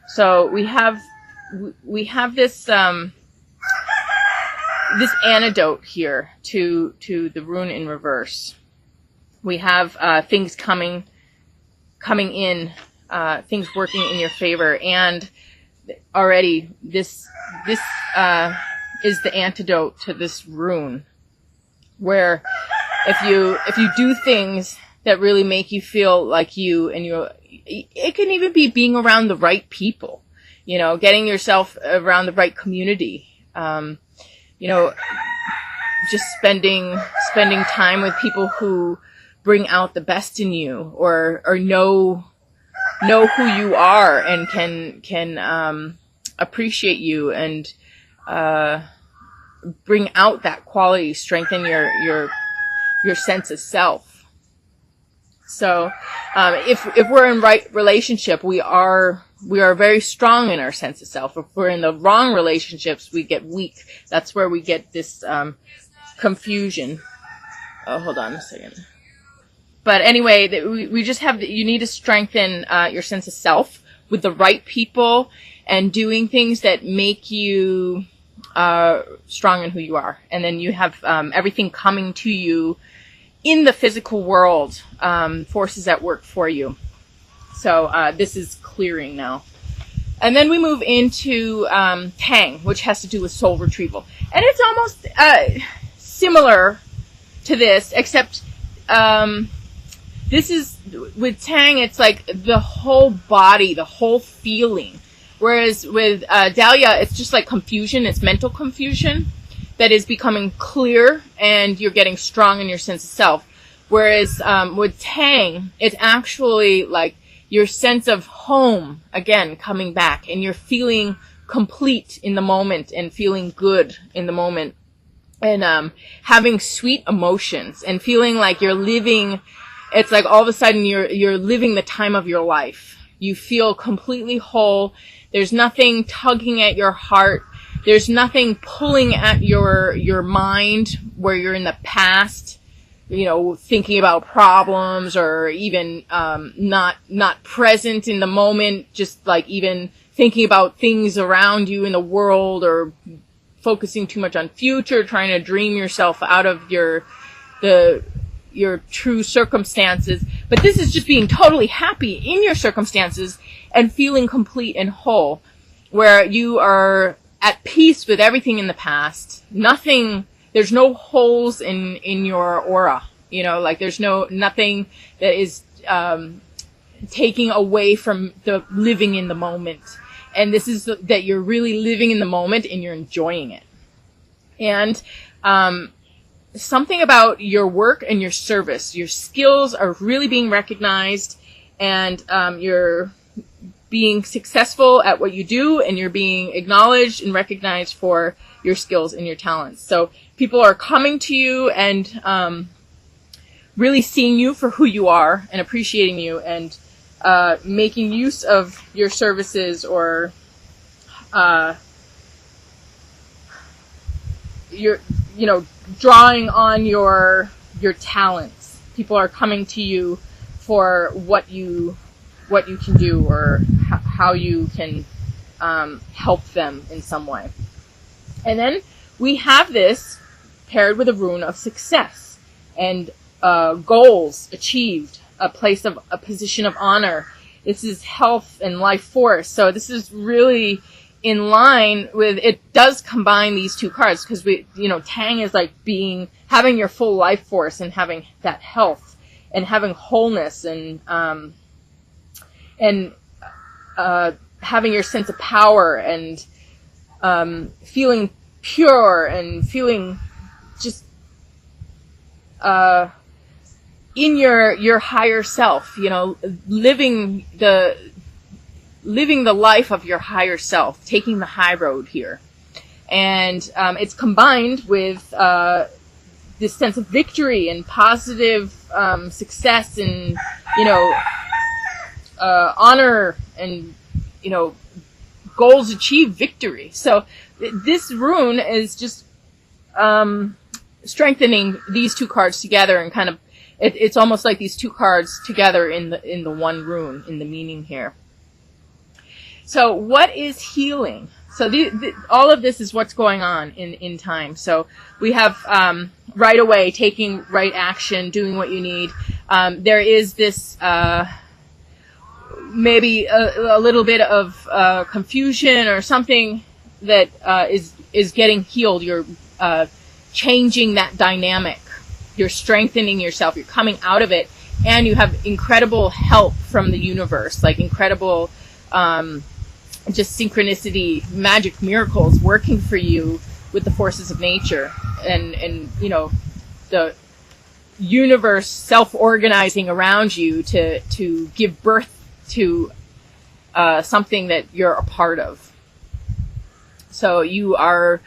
So we have this this antidote here to the rune in reverse. We have things coming in, things working in your favor, and already this is the antidote to this rune, where if you do things that really make you feel like you, and it can even be being around the right people, getting yourself around the right community, just spending time with people who bring out the best in you, or know who you are and can appreciate you and bring out that quality, strengthen your sense of self. So if we're in right relationship, we are very strong in our sense of self. If we're in the wrong relationships, we get weak. That's where we get this confusion. Oh, hold on a second. But anyway, we just you need to strengthen your sense of self with the right people and doing things that make you strong in who you are. And then you have everything coming to you in the physical world, forces at work for you. So this is clearing now. And then we move into Tang, which has to do with soul retrieval. And it's almost similar to this, except this is, with Tang, it's like the whole body, the whole feeling. Whereas with Dahlia, it's just like confusion. It's mental confusion that is becoming clear, and you're getting strong in your sense of self. Whereas with Tang, it's actually like your sense of home, again, coming back, and you're feeling complete in the moment and feeling good in the moment, and having sweet emotions and feeling like you're living. It's like all of a sudden you're living the time of your life. You feel completely whole. There's nothing tugging at your heart. There's nothing pulling at your mind where you're in the past, thinking about problems, or even not present in the moment, just like even thinking about things around you in the world, or focusing too much on future, trying to dream yourself out of your true circumstances. But this is just being totally happy in your circumstances and feeling complete and whole, where you are at peace with everything in the past. There's no holes in your aura, like there's nothing that is taking away from the living in the moment. And this is that you're really living in the moment and you're enjoying it. And something about your work and your service, your skills are really being recognized, and you're being successful at what you do, and you're being acknowledged and recognized for your skills and your talents. So people are coming to you and really seeing you for who you are and appreciating you, and making use of your services, or drawing on your talents. People are coming to you for what you can do, or how you can help them in some way. And then we have this paired with a rune of success and goals achieved, a position of honor. This is health and life force. So this is really in line with, it does combine these two cards, because Tang is like having your full life force and having that health and having wholeness and having your sense of power and feeling pure and feeling just in your higher self, living the life of your higher self, taking the high road here. And it's combined with this sense of victory and positive success and honor and goals achieved, victory. So this rune is just strengthening these two cards together, and kind of it's almost like these two cards together in the one rune, in the meaning here. So what is healing? So all of this is what's going on in time. So we have right away, taking right action, doing what you need. There is this maybe a little bit of confusion or something that is getting healed. You're changing that dynamic. You're strengthening yourself. You're coming out of it, and you have incredible help from the universe, like incredible just synchronicity, magic, miracles working for you with the forces of nature, and the universe self-organizing around you to give birth to something that you're a part of. So you are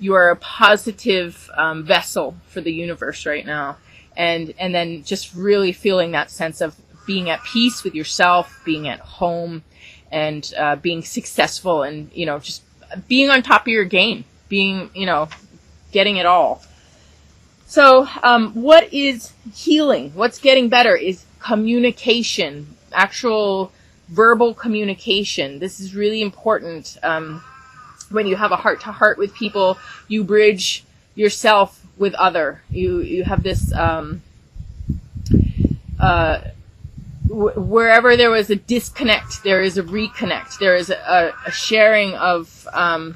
a positive vessel for the universe right now, and then just really feeling that sense of being at peace with yourself, being at home, and being successful, and just being on top of your game, being getting it all. So what is healing? What's getting better is communication, actual verbal communication. This is really important. When you have a heart-to-heart with people, you bridge yourself with other. You have this wherever there was a disconnect, there is a reconnect. There is a sharing of my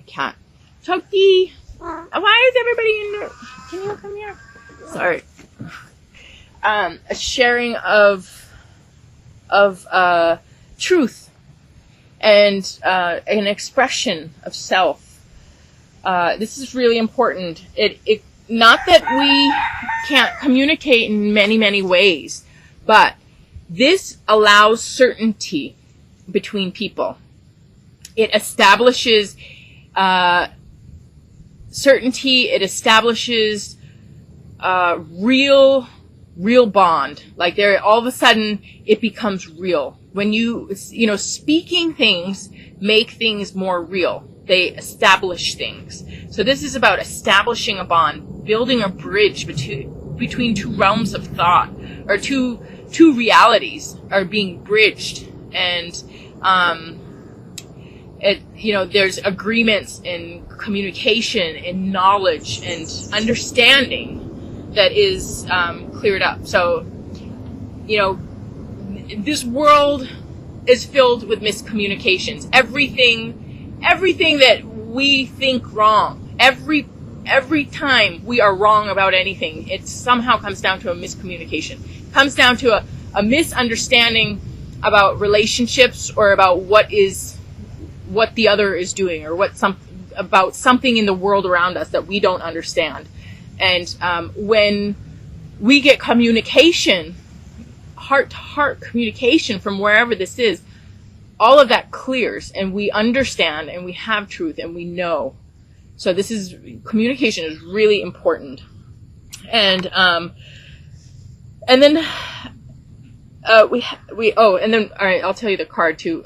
cat. Chucky, why is everybody in there? Can you come here? Sorry. A sharing of truth and an expression of self. This is really important. It not that we can't communicate in many, many ways, but this allows certainty between people. It establishes certainty. It establishes real bond. Like all of a sudden it becomes real. When speaking things make things more real. They establish things. So this is about establishing a bond, building a bridge between two realms of thought, or two realities are being bridged. And there's agreements in communication, in knowledge, and understanding that is cleared up. So this world is filled with miscommunications. Everything that we think wrong, every time we are wrong about anything, it somehow comes down to a miscommunication. It comes down to a misunderstanding about relationships, or about what the other is doing, or about something in the world around us that we don't understand. And when we get communication, heart-to-heart communication from wherever this is, all of that clears, and we understand, and we have truth, and we know. So communication is really important. And then all right, I'll tell you the card too.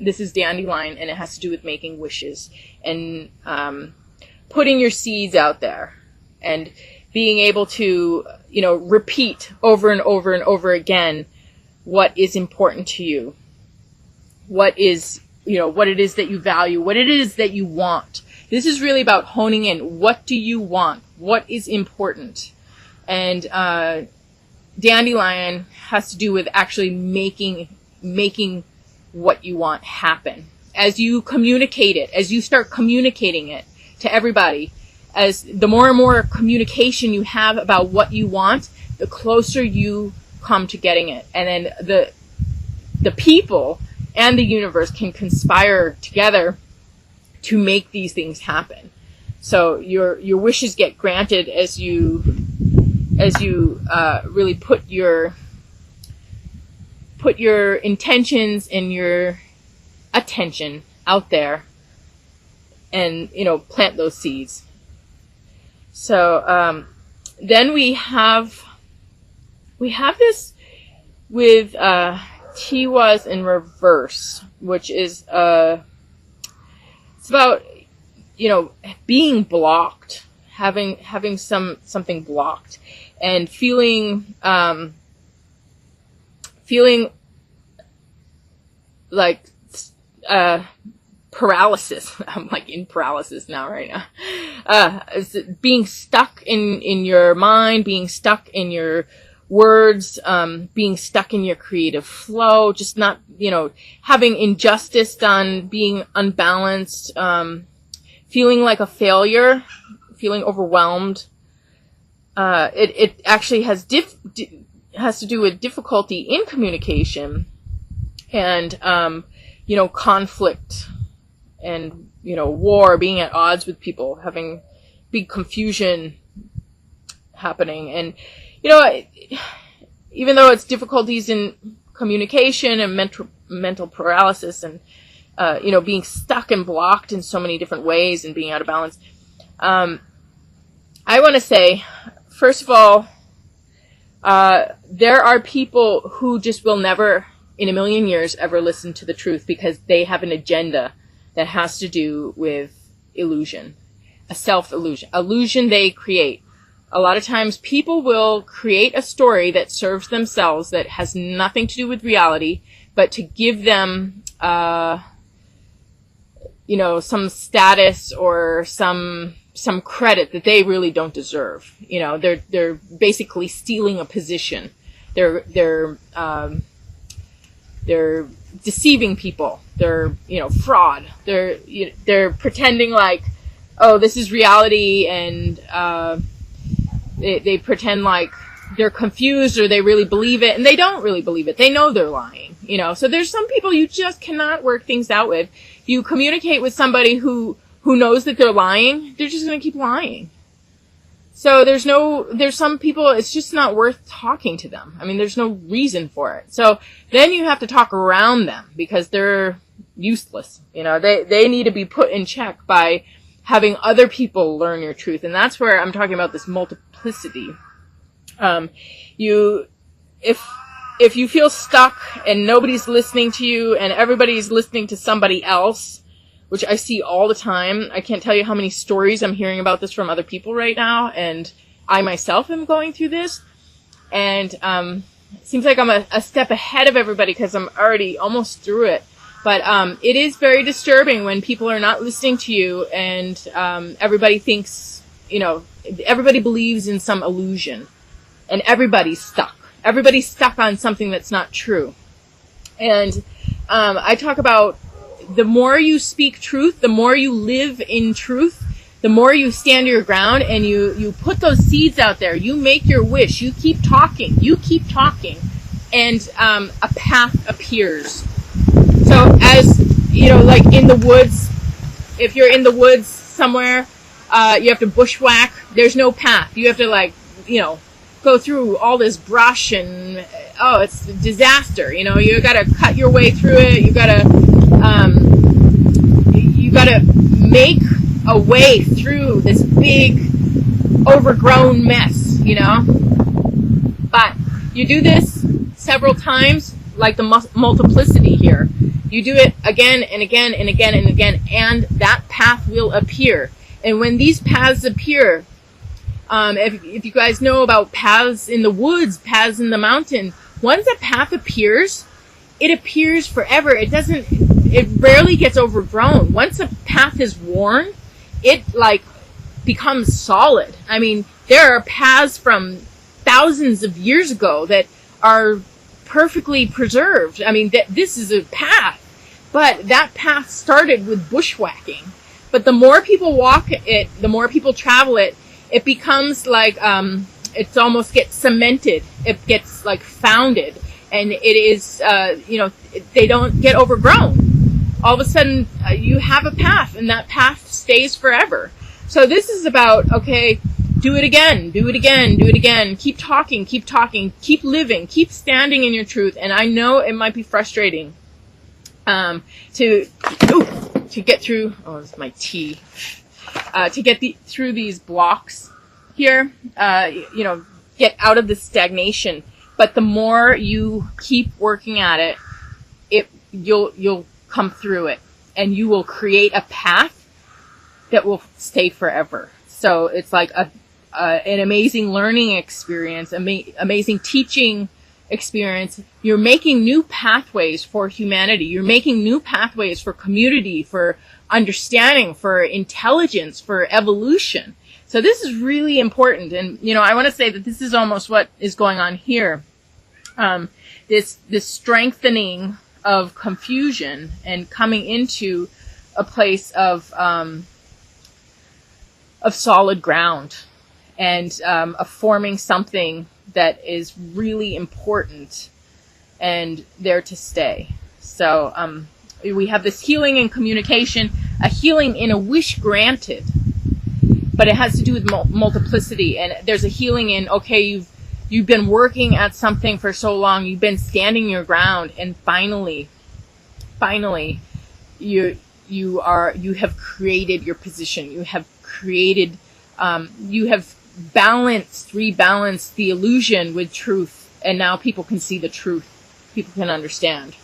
This is Dandelion, and it has to do with making wishes and putting your seeds out there, and being able to repeat over and over and over again what is important to you. What it is that you value, what it is that you want. This is really about honing in. What do you want? What is important? And Dandelion has to do with actually making what you want happen. As you communicate it, as you start communicating it to everybody, as the more and more communication you have about what you want, the closer you come to getting it. And then the people and the universe can conspire together to make these things happen. So your wishes get granted as you really put your intentions and your attention out there, and plant those seeds. So then we have this with Tiwas in reverse, which is it's about being blocked, having something blocked, and feeling like, paralysis. I'm like in paralysis now, right now. Being stuck in your mind, being stuck in your words, being stuck in your creative flow, just not, having injustice done, being unbalanced, feeling like a failure, feeling overwhelmed. It actually has to do with difficulty in communication and, conflict and, war, being at odds with people, having big confusion happening. And, even though it's difficulties in communication and mental paralysis and, being stuck and blocked in so many different ways and being out of balance, I want to say, first of all, there are people who just will never, in a million years, ever listen to the truth because they have an agenda that has to do with illusion, a self-illusion, illusion they create. A lot of times people will create a story that serves themselves that has nothing to do with reality, but to give them, some status or some credit that they really don't deserve. They're basically stealing a position. They're deceiving people. They're, fraud. They're pretending like, oh, this is reality, and, they pretend like they're confused or they really believe it, and they don't really believe it. They know they're lying, So there's some people you just cannot work things out with. You communicate with somebody who knows that they're lying, they're just going to keep lying. So there's some people, it's just not worth talking to them. I mean, there's no reason for it. So then you have to talk around them because they're useless. They need to be put in check by having other people learn your truth. And that's where I'm talking about this multiplicity. If you feel stuck and nobody's listening to you and everybody's listening to somebody else, which I see all the time, I can't tell you how many stories I'm hearing about this from other people right now, and I myself am going through this. And it seems like I'm a step ahead of everybody because I'm already almost through it. But it is very disturbing when people are not listening to you and everybody thinks, everybody believes in some illusion. And everybody's stuck. Everybody's stuck on something that's not true. And I talk about the more you speak truth, the more you live in truth, the more you stand your ground and you put those seeds out there. You make your wish. You keep talking. And a path appears. So as, like in the woods, if you're in the woods somewhere, you have to bushwhack. There's no path. You have to go through all this brush and, it's a disaster. You gotta cut your way through it. You gotta make a way through this big overgrown mess, But you do this several times, like the multiplicity here. You do it again and again and again and again, and that path will appear. And when these paths appear, if you guys know about paths in the woods, paths in the mountain, once a path appears, it appears forever. It rarely gets overgrown. Once a path is worn, it becomes solid. I mean, there are paths from thousands of years ago that are perfectly preserved. I mean, this is a path, but that path started with bushwhacking. But the more people walk it, the more people travel it, it becomes like, it almost gets cemented. It gets founded, and it is, they don't get overgrown. All of a sudden, you have a path, and that path stays forever. So this is about, okay, do it again, do it again, do it again. Keep talking, keep living, keep standing in your truth. And I know it might be frustrating, to get through, this is my tea, to get through these blocks here, get out of the stagnation. But the more you keep working at it, you'll come through it, and you will create a path that will stay forever. So it's like an amazing learning experience, amazing teaching experience, you're making new pathways for humanity. You're making new pathways for community, for understanding, for intelligence, for evolution. So this is really important. And, I want to say that this is almost what is going on here. This strengthening of confusion and coming into a place of solid ground, and of forming something that is really important and there to stay. So we have this healing in communication, a healing in a wish granted, but it has to do with multiplicity. And there's a healing in, okay, you've been working at something for so long, you've been standing your ground, and finally you have created your position. You have created, you have rebalanced the illusion with truth, and now people can see the truth. People can understand.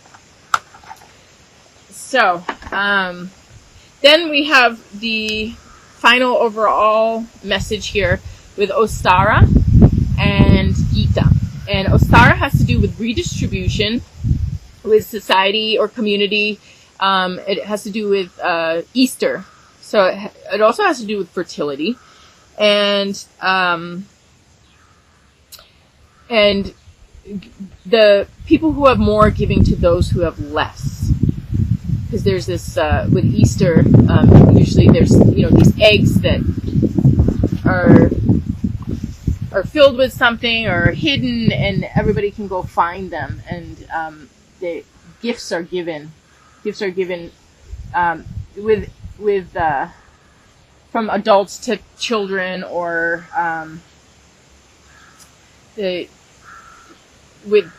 So, then we have the final overall message here with Ostara and Gita. And Ostara has to do with redistribution, with society or community. It has to do with Easter. So it also has to do with fertility. And the people who have more giving to those who have less. Because there's this, with Easter, usually there's, these eggs that are filled with something or hidden, and everybody can go find them. And the gifts are given. Gifts are given with from adults to children, or with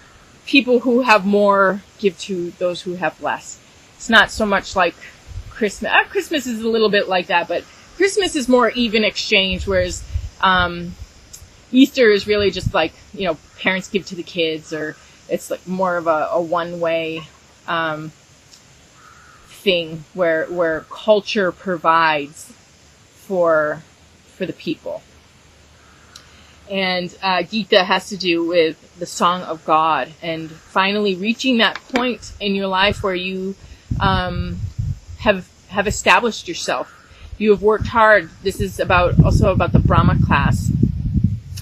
people who have more give to those who have less. It's not so much like Christmas. Christmas is a little bit like that, but Christmas is more even exchange, whereas Easter is really just like, parents give to the kids, or it's like more of a one-way thing where culture provides for the people. And Gita has to do with the song of God, and finally reaching that point in your life where you have established yourself. You have worked hard. This is also about the Brahma class,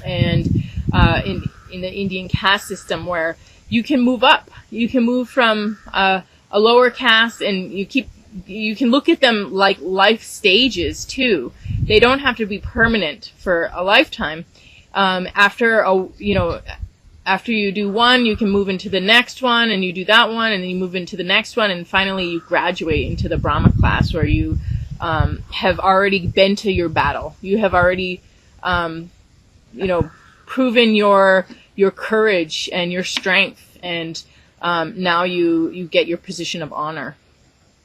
and in the Indian caste system, where you can move up. You can move from a lower caste, and you can look at them like life stages too. They don't have to be permanent for a lifetime. After you do one, you can move into the next one, and you do that one, and then you move into the next one, and finally you graduate into the Brahma class, where you have already been to your battle. You have already, proven your courage and your strength, and now you get your position of honor.